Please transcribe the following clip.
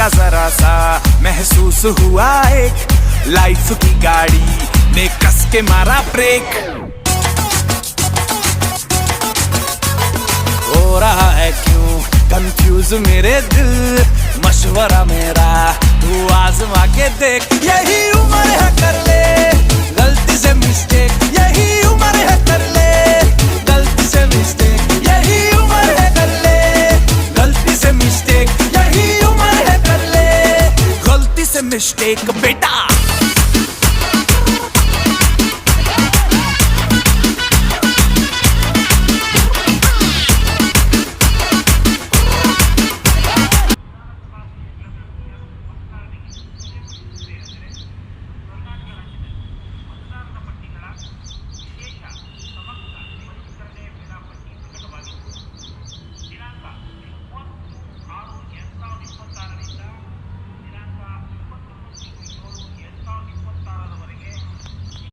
झटका जरा सा महसूस हुआ एक, लाइफ की गाड़ी ने कस के मारा ब्रेक। हो रहा है क्यों कंफ्यूज मेरे दिल, मशवरा मेरा तू आजमा के देख। यही उम्र है कर ले गलती से मिस्टेक, यही उम्र है कर ले गलती से मिस्टेक, यही उम्र है कर ले गलती से मिस्टेक, यही उम्र है कर ले गलती से मिस्टेक बेटा।